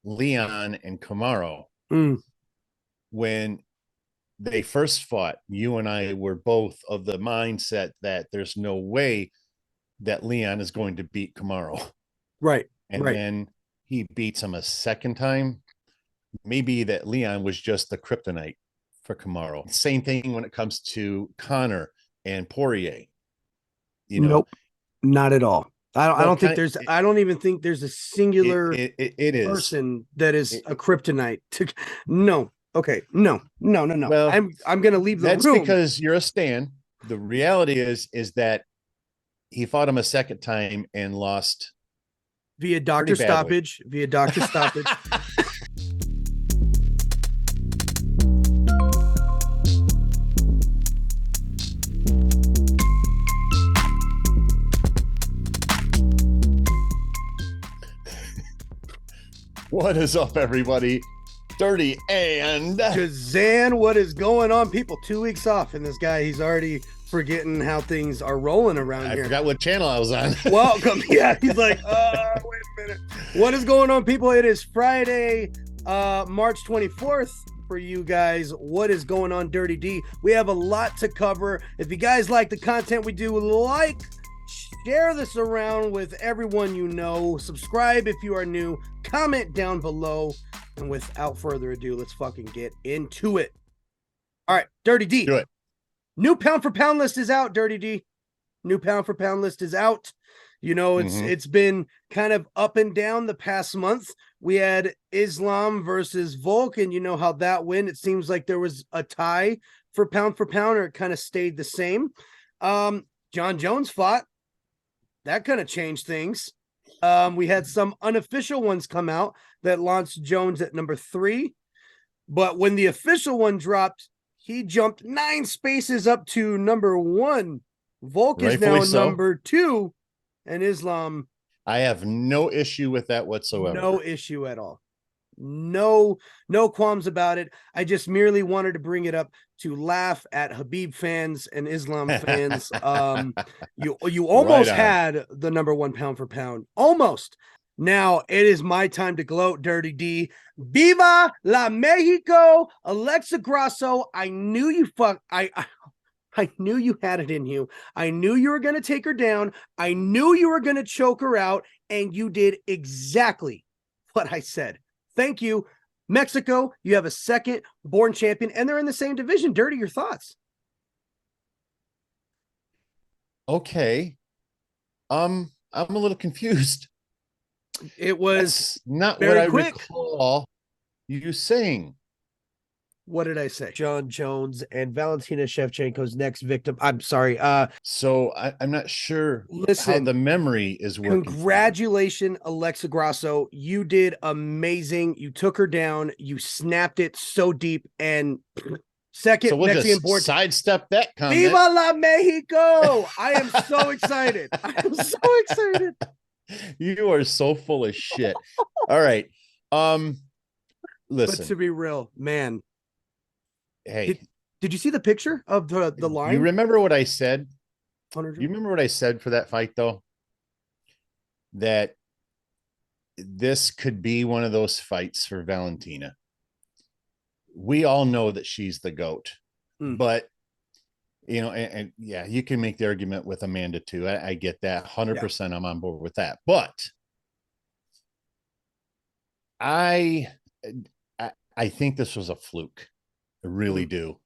Leon and Kamaru. Mm, When they first fought, you and I were both of the mindset that there's no way that Leon is going to beat Kamaru. right, And right. then he beats him a second time. Maybe that Leon was just the kryptonite for Kamaru. Same thing when it comes to Connor and Poirier. You know, Nope, not at all. I well, don't think kind of, there's. I don't even think there's a singular it is. person that is It, a kryptonite. To no. Okay. No. No. No. No. well, I'm gonna leave the that's room because you're a stan. The reality is that he fought him a second time and lost via pretty doctor badly. stoppage. Via doctor stoppage. What is up, everybody? Dirty and DZAN, what is going on, people? 2 weeks off, and this guy, he's already forgetting how things are rolling around I here. forgot what channel I was on. Welcome. Yeah, he's like, wait a minute. What is going on, people? It is Friday, March 24th for you guys. What is going on, Dirty D? We have a lot to cover. If you guys like the content we do, like, share this around with everyone you know. Subscribe if you are new. Comment down below. And without further ado, let's fucking get into it. All right, Dirty D. Do it. New pound for pound list is out, Dirty D. New pound for pound list is out. You know, it's been kind of up and down the past month. We had Islam versus Volk, and you know how that went. It seems like there was a tie for pound, or it kind of stayed the same. John Jones fought. That kind of changed things. We had some unofficial ones come out that launched Jones at number 3. But when the official one dropped, he jumped 9 spaces up to number 1. Volk is now so. number 2, and Islam. I have no issue with that whatsoever. No issue at all. No qualms about it. I just merely wanted to bring it up to laugh at Habib fans and Islam fans. You almost had the number 1 pound for pound. Almost. Now it is my time to gloat, Dirty D. Viva la Mexico, Alexa Grasso. I knew you I knew you had it in you. I knew you were going to take her down. I knew you were going to choke her out, and you did exactly what I said. Thank you. Mexico, you have a second born champion, and they're in the same division. Dirty, your thoughts? Okay. I'm a little confused. It was not very what quick. I recall you saying. What did I say? John Jones and Valentina Shevchenko's next victim. I'm sorry. So I'm not sure how the memory is working. Congratulations, Alexa Grasso. You did amazing. You took her down. You snapped it so deep. And second, so we'll Mexican just sidestep that comment. Viva la Mexico! I am so excited. I am so excited. You are so full of shit. All right. Listen. But to be real, man. Hey, did you see the picture of the line? You remember what I said? 100? You remember what I said for that fight, though? That this could be one of those fights for Valentina. We all know that she's the GOAT, but you know, and yeah, you can make the argument with Amanda too. I get that 100%. Yeah. I'm on board with that, but I think this was a fluke. I really do.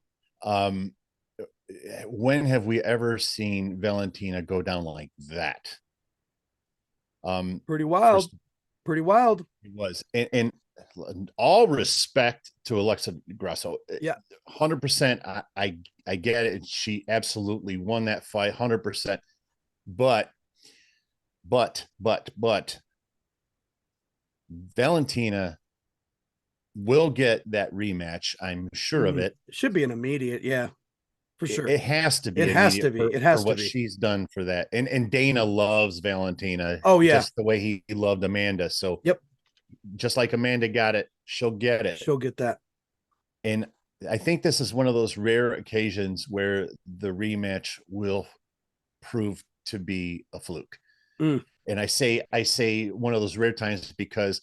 When have we ever seen Valentina go down like that? Pretty wild. Pretty wild. It was. And all respect to Alexa Grasso. Yeah. 100%. I get it. She absolutely won that fight 100%. But Valentina will get that rematch. I'm sure of it. It should be an immediate, yeah, for sure. It has to be. It has to be. It has for what she's done for that. And Dana loves Valentina. Oh yeah, just the way he loved Amanda. So yep, just like Amanda got it, she'll get it. She'll get that. And I think this is one of those rare occasions where the rematch will prove to be a fluke. And I say one of those rare times because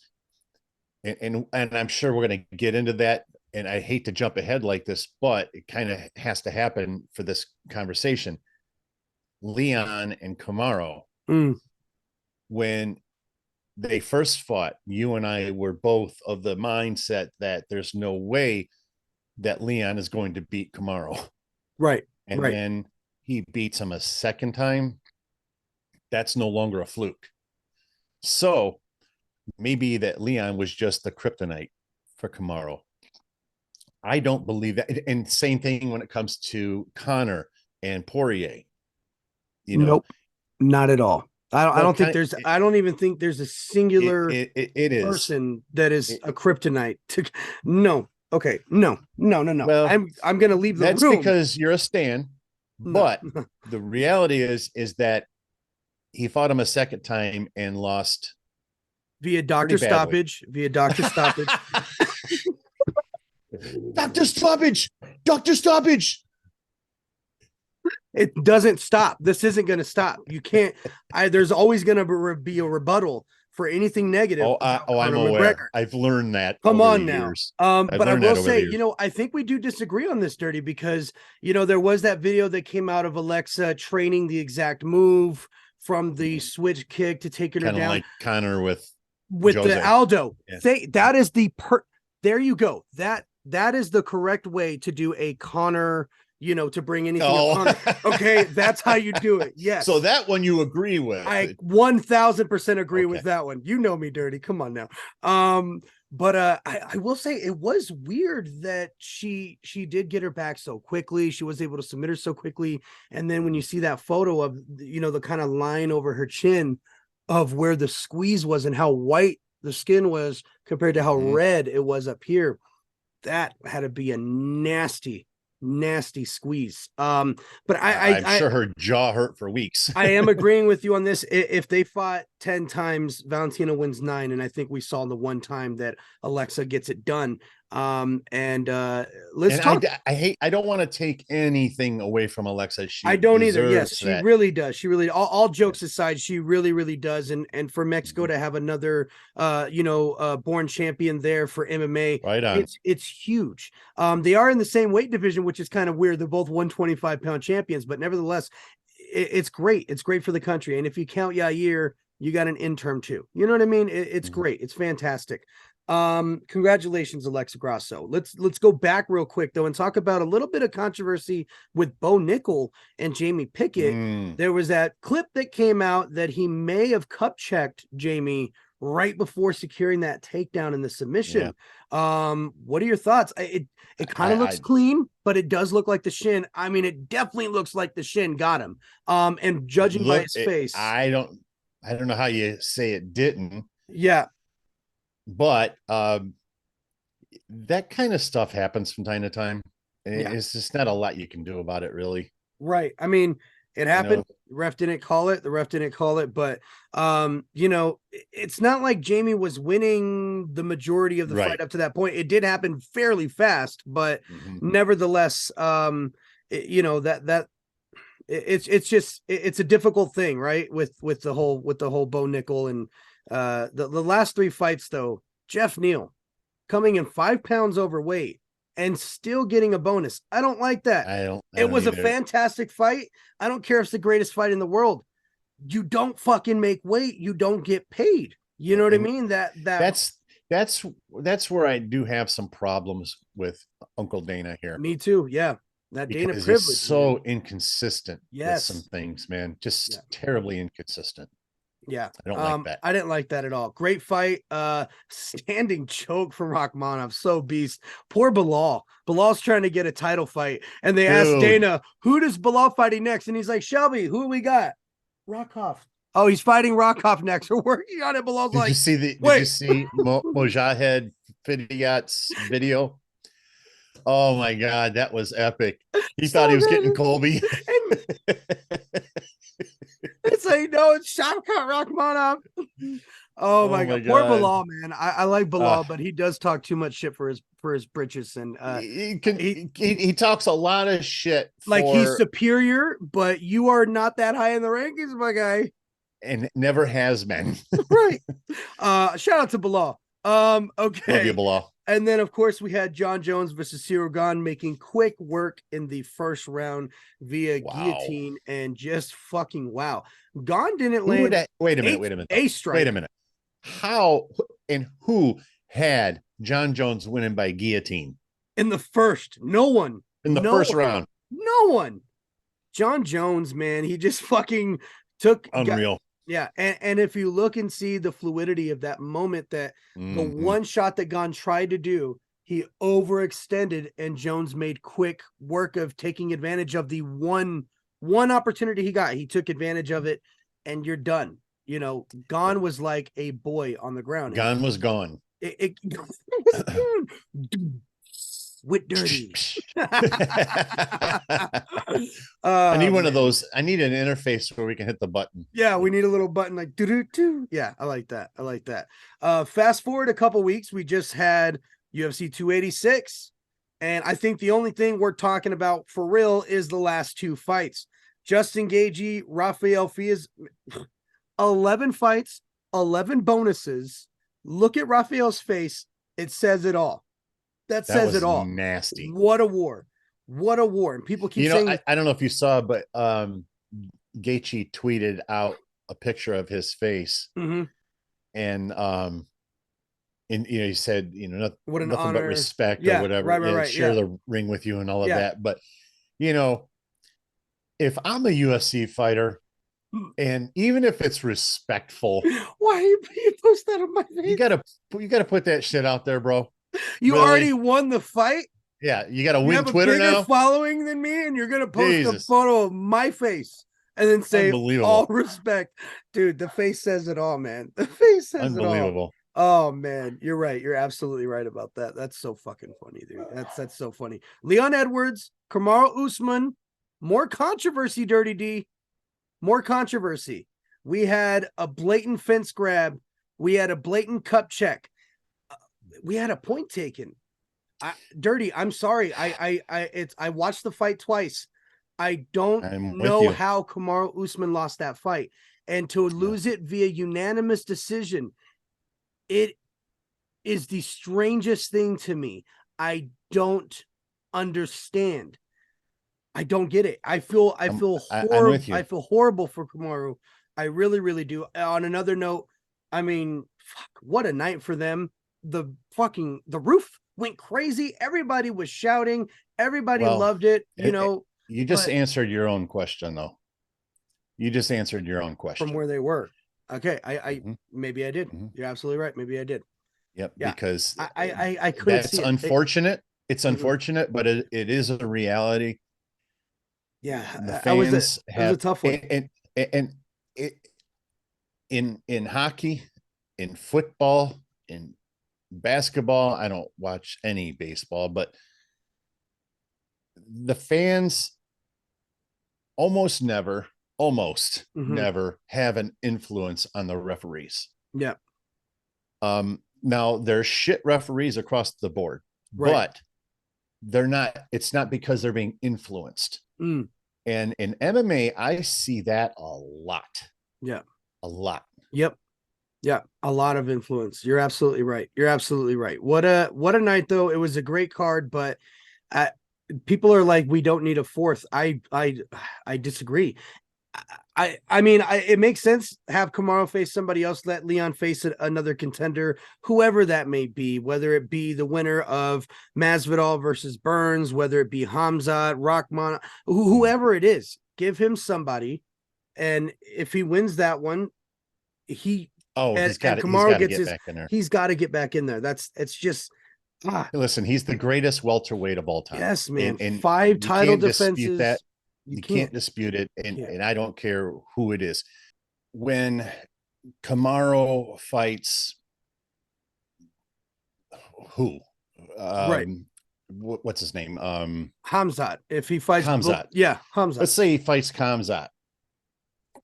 and I'm sure we're going to get into that. And I hate to jump ahead like this, but it kind of has to happen for this conversation. Leon and Kamaru, when they first fought, you and I were both of the mindset that there's no way that Leon is going to beat Kamaru. Right. And right. then he beats him a second time. That's no longer a fluke. So maybe that Leon was just the kryptonite for Kamaru. I don't believe that. And same thing when it comes to Connor and Poirier. You know, nope, not at all. I don't think there's. I don't even think there's a singular it person that is a kryptonite. No. Okay. No. Well, I'm going to leave the room. That's because you're a stan. But the reality is that he fought him a second time and lost via doctor stoppage. Doctor stoppage. It doesn't stop. This isn't going to stop. You can't. There's always going to be a rebuttal for anything negative. I'm aware. McGregor. I've learned that. Come on now. But I will say, I think we do disagree on this, Dirty, because there was that video that came out of Alexa training the exact move from the switch kick to taking her down, like Connor with Jose. The Aldo. Yeah. That is there you go. That is the correct way to do a Connor. To bring anything upon. Okay, that's how you do it. Yes. So that one you agree with. I 1000% agree with that one. You know me, Dirty. Come on now. But I will say it was weird that she did get her back so quickly. She was able to submit her so quickly. And then when you see that photo of the kind of line over her chin of where the squeeze was and how white the skin was compared to how red it was up here, that had to be a nasty squeeze. But I'm sure her jaw hurt for weeks. I am agreeing with you on this. If they fought 10 times, Valentina wins 9, and I think we saw the one time that Alexa gets it done. Let's talk. I don't want to take anything away from Alexa. I don't either. Yes, she really does. She really, all jokes aside, she really does. And for Mexico to have another born champion there for MMA, right on. It's huge. They are in the same weight division, which is kind of weird. They're both 125-pound champions, but nevertheless, it's great. It's great for the country. And if you count Yair, you got an interim too. You know what I mean? It's great. It's fantastic. Congratulations, Alexa Grasso. Let's go back real quick though and talk about a little bit of controversy with Bo Nickel and Jamie Pickett. There was that clip that came out that he may have cup checked Jamie right before securing that takedown in the submission. What are your thoughts? It kind of looks clean, but it does look like the shin. I mean, it definitely looks like the shin got him. And judging by his face, I don't know how you say it didn't. Yeah. But that kind of stuff happens from time to time. And it's just not a lot you can do about it, really. Right. I mean, it happened. The ref didn't call it. But it's not like Jamie was winning the majority of the fight up to that point. It did happen fairly fast, but nevertheless, it's a difficult thing, right? With the whole Bo Nickel and the last 3 fights though, Jeff Neal coming in 5 pounds overweight and still getting a bonus. I don't like that. It was either. A fantastic fight. I don't care if it's the greatest fight in the world. You don't fucking make weight. You don't get paid. You know what I mean? That's where I do have some problems with Uncle Dana here. Me too. Yeah. That Dana privilege is so inconsistent. Yes. With some things, man, just terribly inconsistent. Yeah, I don't like that. I didn't like that at all. Great fight. Standing choke from Rachmanov. So beast. Poor Bilal. Bilal's trying to get a title fight. And they asked Dana, who does Bilal fighting next? And he's like, Shelby, who we got? Rakhov. Oh, he's fighting Rakhov next. We're working on it. Bilal's did you see Mojahed Fidyat's video? Oh my God, that was epic. He thought he was getting Colby. It's like, no, it's Shavkat Rachmanov. Oh my God. Poor Bilal, man. I like Bilal, but he does talk too much shit for his britches. And he talks a lot of shit. Like he's superior, but you are not that high in the rankings, my guy. And never has been. Right. Shout out to Bilal. Okay. Love you, Bilal. And then, of course, we had John Jones versus Cyril Gahn making quick work in the first round via Wow. guillotine, and just fucking wow. Gahn didn't Who would land that? Wait a minute. Wait a minute. a Wait strike a minute. How and who had John Jones winning by guillotine in the first. No one. in the No first one. round? No one. John Jones, man, he just fucking Unreal. yeah. And if you look and see the fluidity of that moment, that the one shot that Gahn tried to do, he overextended, and Jones made quick work of taking advantage of the one opportunity he got. He took advantage of it, and you're done. You know, Gahn was like a boy on the ground. Gun was gone. It was gone. With dirty. I need one of those. I need an interface where we can hit the button. Yeah, we need a little button like do. Yeah, I like that. I like that. Fast forward a couple weeks, we just had UFC 286, and I think the only thing we're talking about for real is the last two fights. Justin Gaethje, Rafael Fiaz, 11 fights, 11 bonuses. Look at Rafael's face. It says it all. That says it all. Nasty. What a war. What a war. And people keep saying, I don't know if you saw, but Gaethje tweeted out a picture of his face, and he said, what an nothing honor. but respect, Yeah, or whatever. right. Share the ring with you and all of Yeah. that. But if I'm a UFC fighter, and even if it's respectful, why you post that on my face? you gotta put that shit out there, bro. You Really? already won the fight. Yeah, you gotta win You have Twitter a bigger now. following than me, and you're gonna post Jesus. a photo of my face and then say Unbelievable. all respect. Dude, the face says it all, man. The face says it all. Unbelievable. Oh man, you're right. You're absolutely right about that. That's so fucking funny, dude. That's so funny. Leon Edwards, Kamaru Usman, more controversy, Dirty D. More controversy. We had a blatant fence grab. We had a blatant cup check. We had a point taken. Dirty, I'm sorry. I watched the fight twice. I don't know how Kamaru Usman lost that fight. And to lose it via unanimous decision, it is the strangest thing to me. I don't understand. I don't get it. I feel horrible. I feel horrible for Kamaru. I really, really do. On another note, I mean, fuck, what a night for them. The roof went crazy. Everybody was shouting. Everybody loved it. You just answered your own question, though. You just answered your own question from where they were. Okay, maybe I did. You're absolutely right. Maybe I did. Yep. Yeah. Because I couldn't. That's unfortunate. It's unfortunate, but it is a reality. Yeah, the fans it was a tough one. And in hockey, in football, in basketball, I don't watch any baseball, but the fans almost never have an influence on the referees. Yeah. Now there's shit referees across the board, but it's not because they're being influenced. And in MMA, I see that a lot. Yeah. A lot. Yep. Yeah. A lot of influence. You're absolutely right. You're absolutely right. What a night though. It was a great card, but people are like, we don't need a fourth. I disagree. I mean, it makes sense. Have Kamaru face somebody else, let Leon face another contender, whoever that may be, whether it be the winner of Masvidal versus Burns, whether it be Hamzat, Rahman, whoever it is, give him somebody. And if he wins that one, Kamaru gets back in there. He's got to get back in there. It's just listen, he's the greatest welterweight of all time. Yes, man. And 5 title defenses. That. You can't dispute it, and I don't care who it is. When Kamaru fights who? What's his name? Hamzat. If he fights Hamzat. Hamzat. Let's say he fights Hamzat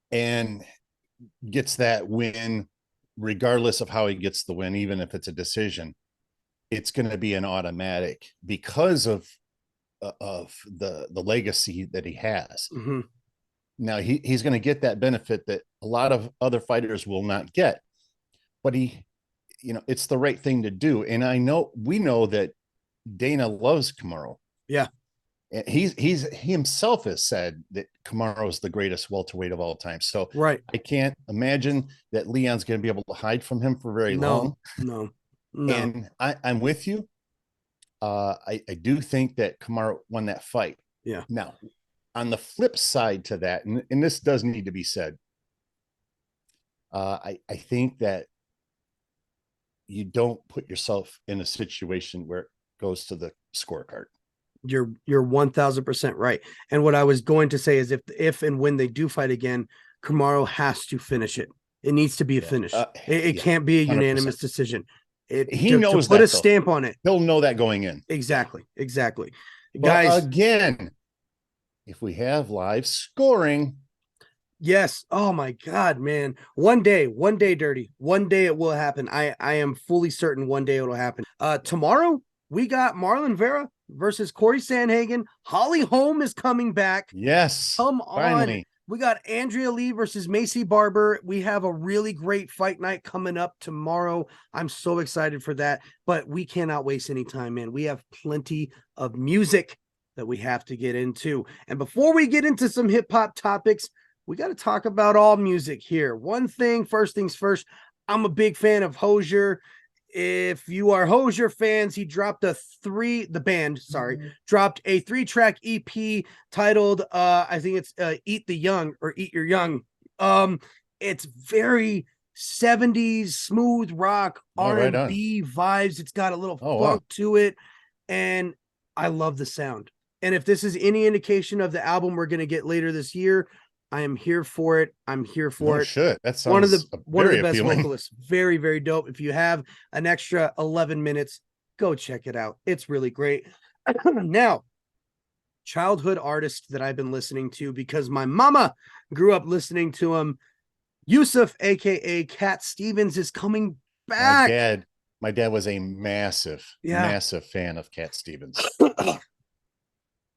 and gets that win, regardless of how he gets the win, even if it's a decision, it's going to be an automatic because of the legacy that he has. Now he's going to get that benefit that a lot of other fighters will not get, but it's the right thing to do. And we know that Dana loves Kamaru. Yeah. And he himself has said that Kamaru is the greatest welterweight of all time. So Right. I can't imagine that Leon's going to be able to hide from him for very long. No. And I'm with you. I do think that Kamaru won that fight. Yeah. Now, on the flip side to that, and this does need to be said, I think that you don't put yourself in a situation where it goes to the scorecard. You're 1000% right. And what I was going to say is if and when they do fight again, Kamaru has to finish it. It needs to be a finish. It can't be a 100%. Unanimous decision. He knows to put that, a stamp on it. He'll know that going in. Exactly. But guys, again, if we have live scoring, yes. Oh my God, man. One day, Dirty. One day it will happen. I am fully certain one day it'll happen. Tomorrow we got Marlon Vera versus Corey Sandhagen. Holly Holm is coming back. Yes. Come on. Finally. We got Andrea Lee versus Macy Barber. We have a really great fight night coming up tomorrow. I'm so excited for that, but we cannot waste any time, man. We have plenty of music that we have to get into. And before we get into some hip hop topics, we got to talk about all music here. First things first, I'm a big fan of Hozier. If you are Hozier fans, he dropped the band dropped a 3-track EP titled, I think it's Eat the Young or Eat Your Young. It's very 70s smooth rock, R&B vibes. It's got a little funk to it. And I love the sound. And if this is any indication of the album we're going to get later this year, I am here for it. I'm here for it. Shit. That sounds one of the best vocalists. Very, very dope. If you have an extra 11 minutes, go check it out. It's really great. Now, childhood artist that I've been listening to because my mama grew up listening to him. Yusuf, aka Cat Stevens, is coming back. My dad was a massive fan of Cat Stevens.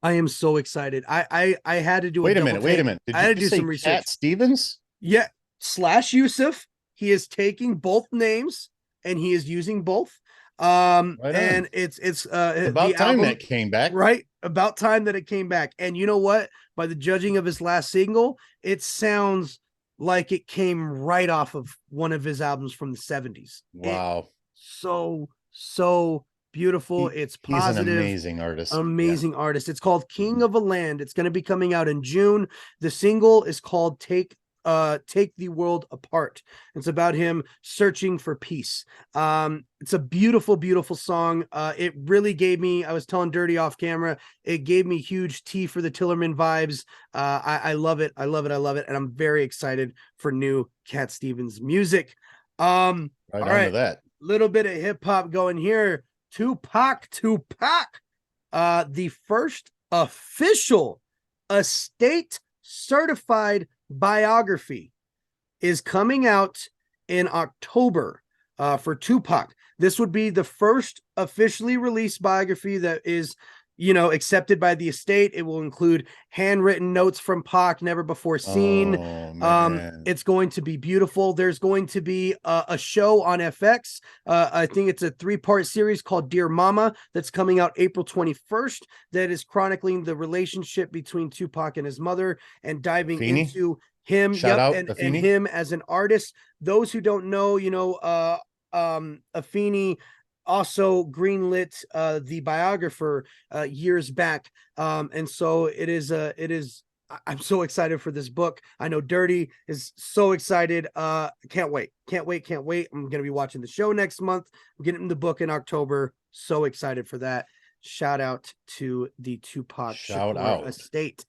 I am so excited. I had to do wait a minute. Did you do some research? Cat Stevens? Yeah, / Yusuf. He is taking both names and he is using both. And it's about time that came back. Right? About time that it came back. And you know what? By the judging of his last single, it sounds like it came right off of one of his albums from the 70s. Wow. So beautiful. It's positive. He's an amazing artist. Artist. It's called King of a Land. It's going to be coming out in June. The single is called Take the World Apart. It's about him searching for peace. It's a beautiful song. It really gave me, I was telling Dirty off camera, it gave me huge T for the Tillerman vibes. I love it. I love it. And I'm very excited for new Cat Stevens music. All right. That little bit of hip hop going here. Tupac, the first official estate certified biography is coming out in October for Tupac. This would be the first officially released biography that is, accepted by the estate. It will include handwritten notes from Pac, never before seen. It's going to be beautiful. There's going to be a show on FX. I think it's a 3-part series called Dear Mama that's coming out April 21st. That is chronicling the relationship between Tupac and his mother and diving into him and him as an artist. Those who don't know, Afeni also greenlit the biographer years back. And so it is I'm so excited for this book. I know Dirty is so excited. Can't wait. I'm going to be watching the show next month. I'm getting the book in October. So excited for that. Shout out to the Tupac estate.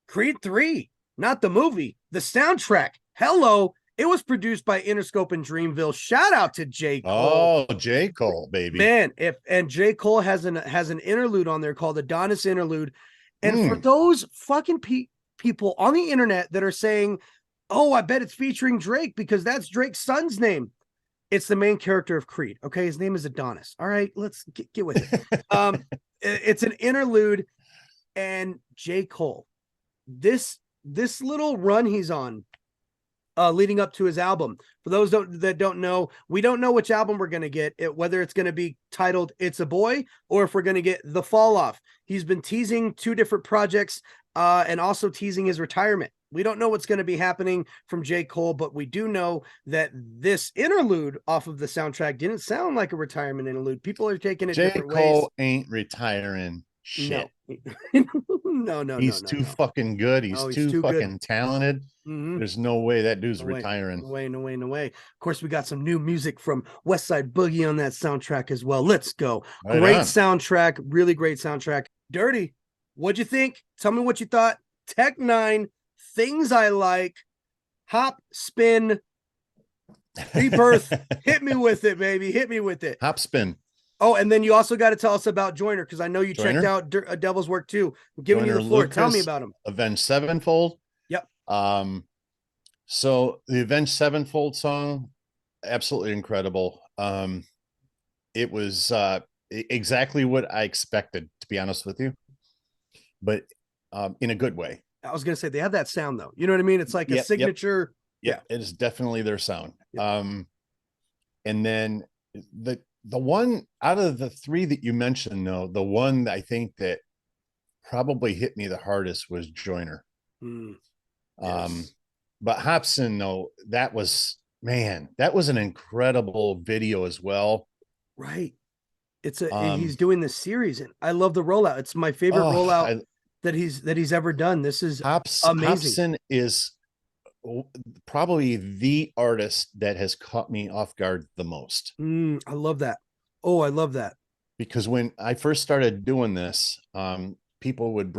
Creed 3, not the movie, the soundtrack. Hello. It was produced by Interscope and Dreamville. Shout out to J. Cole. Oh, J. Cole, baby. Man, J. Cole has an interlude on there called Adonis Interlude. And for those fucking people on the internet that are saying, oh, I bet it's featuring Drake because that's Drake's son's name. It's the main character of Creed. Okay, his name is Adonis. All right, let's get with it. It's an interlude, and J. Cole, this little run he's on, leading up to his album. For those that don't know, we don't know which album we're going to get, whether it's going to be titled It's a Boy or if we're going to get The Fall Off. He's been teasing 2 different projects and also teasing his retirement. We don't know what's going to be happening from J. Cole, but we do know that this interlude off of the soundtrack didn't sound like a retirement interlude. People are taking it different ways. J. Cole ain't retiring shit. No. He's too fucking good. He's too fucking talented. There's no way that dude's retiring. No way. Of course, we got some new music from West Side Boogie on that soundtrack as well. Let's go. Great soundtrack. Really great soundtrack. Dirty, what'd you think? Tell me what you thought. Tech 9, Things I Like, Hop, Spin, Rebirth. Hit me with it, baby. Hit me with it. Hop, Spin. Oh, and then you also got to tell us about Joyner, because I know you checked out Devil's Work too. I'm giving you the floor. Lucas, tell me about him. Avenged Sevenfold. Yep. So the Avenged Sevenfold song, absolutely incredible. It was exactly what I expected, to be honest with you, but in a good way. I was gonna say they have that sound though. You know what I mean? It's like a signature. Yeah, it is definitely their sound. Yep. And then the one out of the 3 that you mentioned, though, the one that I think that probably hit me the hardest was Joyner. Yes. But Hopsin, though, that was an incredible video as well. Right. It's he's doing this series, and I love the rollout. It's my favorite rollout that he's ever done. This is amazing. Hopsin is probably the artist that has caught me off guard the most. I love that. Oh, I love that. Because when I first started doing this, people would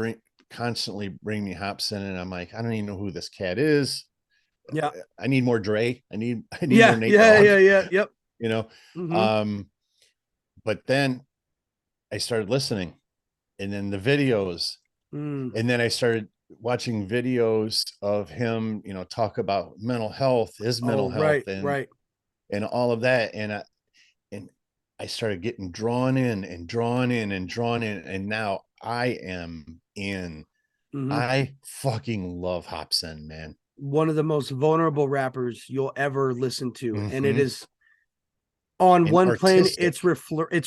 constantly bring me Hopsin, and I'm like, I don't even know who this cat is. Yeah. I need more Dre. I need more Nate Dogg. Yep. You know, but then I started listening, and then the videos, and then I started watching videos of him, talk about mental health, his mental health, and all of that. And I started getting drawn in, and now I am in. I fucking love Hopsin, man. One of the most vulnerable rappers you'll ever listen to. And it is on one plane, it's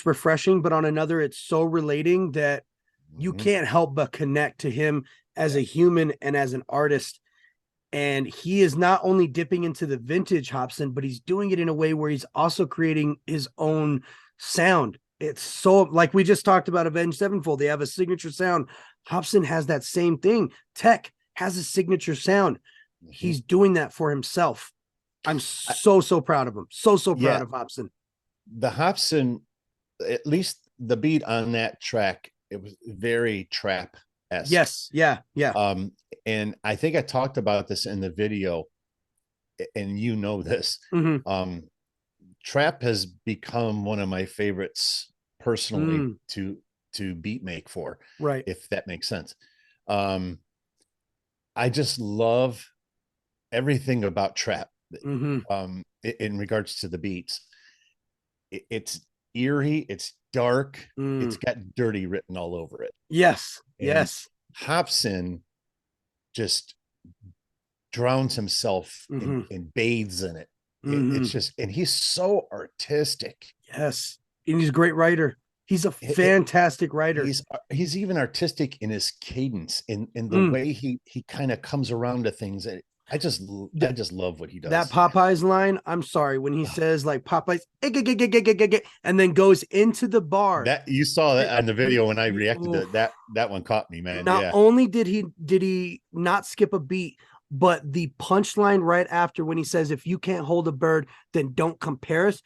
refreshing, but on another, it's so relating that you can't help but connect to him as a human and as an artist. And he is not only dipping into the vintage Hopsin, but he's doing it in a way where he's also creating his own sound. It's so, like we just talked about Avenged Sevenfold, they have a signature sound. Hopsin has that same thing. Tech has a signature sound. He's doing that for himself. I'm so proud of him. So proud of Hopsin. The Hopsin, at least the beat on that track, it was very trap-esque. Yes. Yeah. And I think I talked about this in the video, and you know this. Trap has become one of my favorites personally to beat make for, right? If that makes sense. I just love everything about trap. In regards to the beats, it's eerie, it's dark, it's got dirty written all over it. Yes. Hopsin just drowns himself and bathes in it. It's just, and he's so artistic. Yes, and he's a great writer. He's a fantastic writer. He's even artistic in his cadence, in the way he kind of comes around to things. I just love what he does. That Popeyes line, I'm sorry, when he says like Popeyes and then goes into the bar. That you saw that on the video when I reacted to it. That one caught me, man. Not only did he not skip a beat, but the punchline right after when he says, if you can't hold a bird, then don't compare us.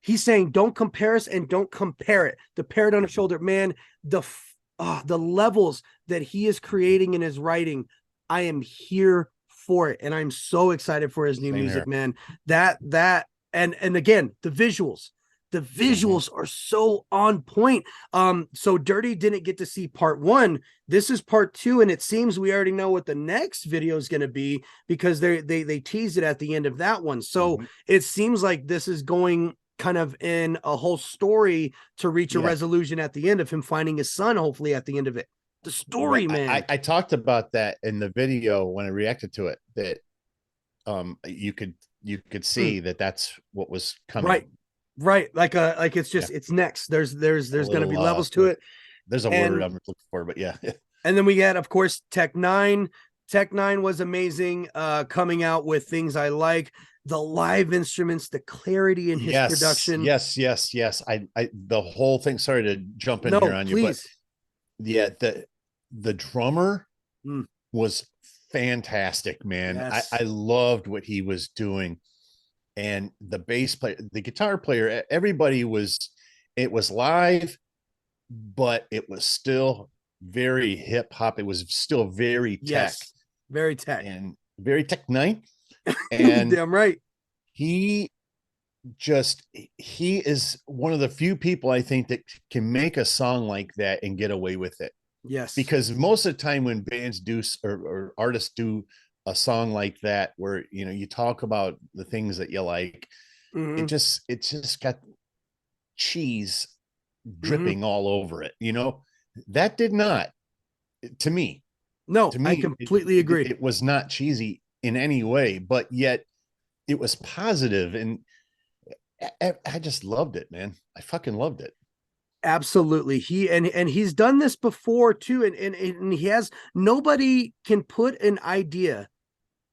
He's saying, don't compare us and don't compare it. The parrot on the shoulder, man, the levels that he is creating in his writing, I am here for it. And I'm so excited for his new music, man. That, and again, the visuals are so on point. So Dirty didn't get to see part 1. This is part 2, and it seems we already know what the next video is going to be because they teased it at the end of that one. So it seems like this is going kind of in a whole story to reach a resolution at the end of him finding his son, hopefully at the end of it. The story, man. I talked about that in the video when I reacted to it, that you could Mm, see that that's what was right. coming. Right. Like it's Yeah, just it's next. a There's gonna be little levels to it. there's a word And I'm looking for, but yeah. and then we had, of course, Tech Nine. Tech Nine was amazing, coming out with things I like. The live instruments, the clarity in his Yes, production. yes, yes, yes. I the whole thing. Sorry to jump in here No, on you, but please. yeah, the drummer Mm, was fantastic, man. I yes. loved what he was doing, and the bass player, the guitar player, everybody was. It was live, but it was still very hip hop. It was still very tech Yes. Very tech. and very tech nine, and Damn right. he just he is one of the few people I think that can make a song like that and get away with it. Yes. Because most of the time when bands do or artists do a song like that, where you talk about the things that you like, Hmm. it just got cheese Hmm. dripping all over it. That did not, to me, No, to I me, completely agree. it was not cheesy in any way, but yet it was positive, and I just loved it, man. I fucking loved it. Absolutely. And he's done this before too. And he has, nobody can put an idea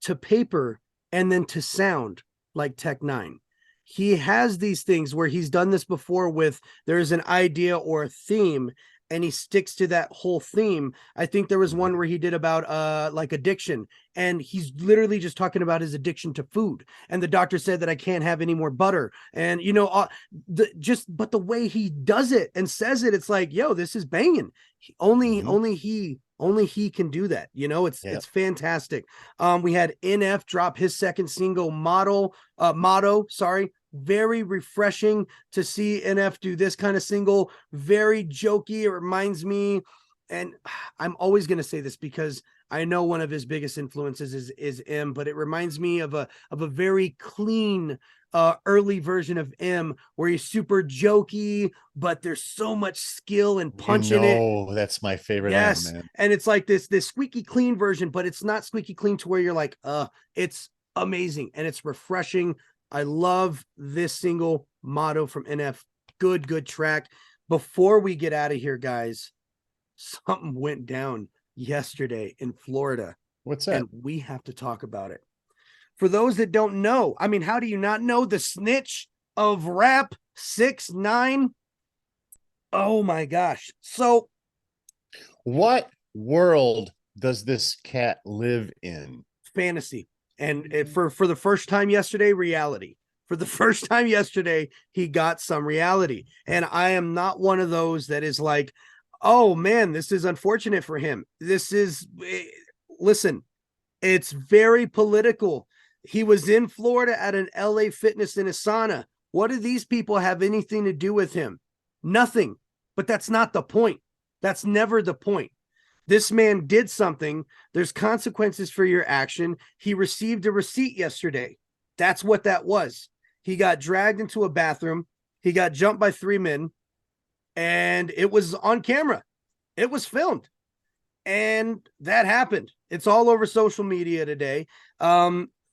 to paper and then to sound like Tech Nine. He has these things where he's done this before with there's an idea or a theme and he sticks to that whole theme. I think there was one where he did about like addiction, and he's literally just talking about his addiction to food, and the doctor said that I can't have any more butter, and but the way he does it and says it, it's like, yo, this is banging. Mhm. Only he can do that. Yeah. It's fantastic. We had NF drop his second single, Motto, sorry. Very refreshing to see NF do this kind of single. Very jokey. It reminds me, and I'm always going to say this because I know one of his biggest influences is M, but it reminds me of a very clean early version of M, where he's super jokey, but there's so much skill and punch in it. That's my favorite M, Yes. man. And it's like this squeaky clean version, but it's not squeaky clean to where you're like, it's amazing and it's refreshing. I love this single, Motto from NF. Good track. Before we get out of here, guys, something went down yesterday in Florida, What's and that? we have to talk about it. For those that don't know, I mean, how do you not know the snitch of rap 6ix9ine? Oh my gosh. So What world does this cat live in? fantasy, and for the first time yesterday, reality. For the first time yesterday, he got some reality, and I am not one of those that is like, oh man, this is unfortunate for him. Listen, it's very political. He was in Florida at an LA Fitness in a sauna. What do these people have anything to do with him? Nothing. But that's not the point. That's never the point. This man did something. There's consequences for your action. He received a receipt yesterday. That's what that was. He got dragged into a bathroom. He got jumped by 3 men, and it was on camera. It was filmed, and that happened. It's all over social media today.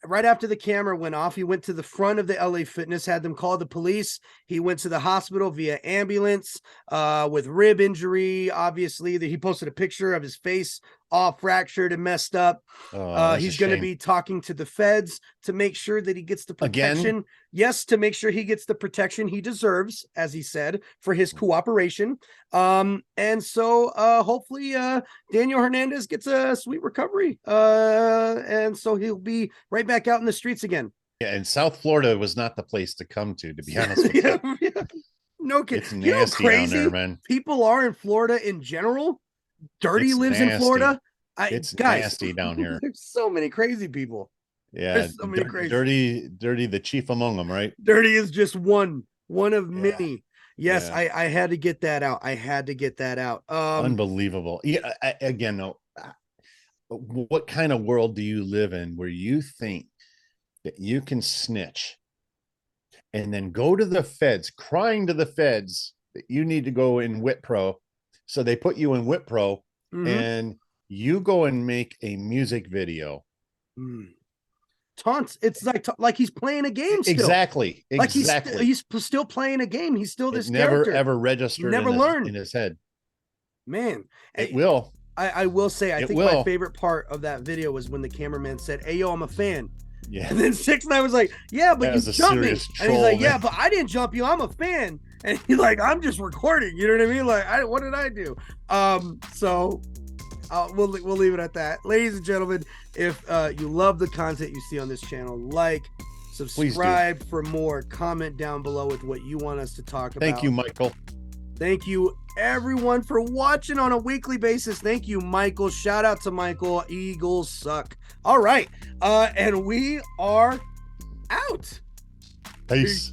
Right after the camera went off, he went to the front of the LA Fitness, had them call the police. He went to the hospital via ambulance with rib injury. Obviously, that he posted a picture of his face all fractured and messed up. Oh, that's a He's going to shame. be talking to the feds to make sure that he gets the Again, protection. Yes, to make sure he gets the protection he deserves, as he said, for his cooperation. And so hopefully Daniel Hernandez gets a sweet recovery. And so he'll be right back out in the streets again. yeah, and South Florida was not the place to come to be honest with you. Yeah, yeah. No kid. It's You know, nasty down there, crazy man. people are in Florida in general. Dirty It's lives in nasty. Florida. I It's guys, nasty down here. there's so many crazy people. Yeah, There's so many crazy. dirty, the chief among them, right? Dirty is just one of Yeah, many. Yes, yeah, I had to get that out. I had to get that out. unbelievable. Yeah, again, though, what kind of world do you live in where you think that you can snitch and then go to the feds, crying to the feds that you need to go in WIT Pro? So they put you in WIT Pro, Mhm. and you go and make a music video taunts. It's like he's playing a game still. Exactly. Like he's still playing a game. He's still this character. Never ever registered. Never learned in his head. Man, it will. I will say, I think my favorite part of that video was when the cameraman said, "Hey, yo, I'm a fan." Yeah. And then 6ix9ine was like, "Yeah, but you jumped me." And he's like, "Yeah, but I didn't jump you. I'm a fan." And he's like, "I'm just recording." You know what I mean? Like, what did I do? So we'll leave it at that. Ladies and gentlemen, if you love the content you see on this channel, like, subscribe for more, comment down below with what you want us to talk about. Thank you, Michael. Thank you, everyone, for watching on a weekly basis. Thank you, Michael. Shout out to Michael. Eagles suck. All right. And we are out. Peace.